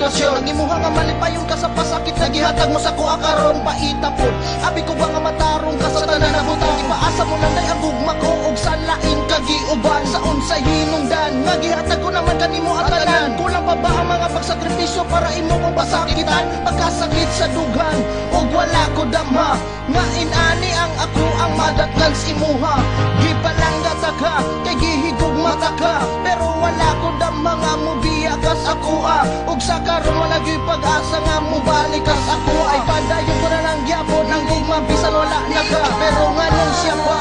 sitwasyon. Nagimuha nga malipayon ka sa pasakit na gihatag mo sa kuha karon paita po. Abi ko ba nga matarong ka sa tanan na butang. Ipaasa mo nanday ang gugma ko og sa lain kagiuban sa unsay hinungdan. Nga gihatag ko naman kanimo at tanan. Kulang pa ba ang mga pagsakripisyo para imo kong pasakitan? Pagkasakit sa dugan og wala ko damha. Nga inani ang ako ang madatnan sa imuha. Gipalanggat ka kay gihigog mata ka, pero wala ko damha nga mo biyagas ako ug sa karon wala gyud pag-asa nga mo balikas ako. Ay padayon ko na lang gyapon ang gugma bisan wala na ka, pero nganong siya pa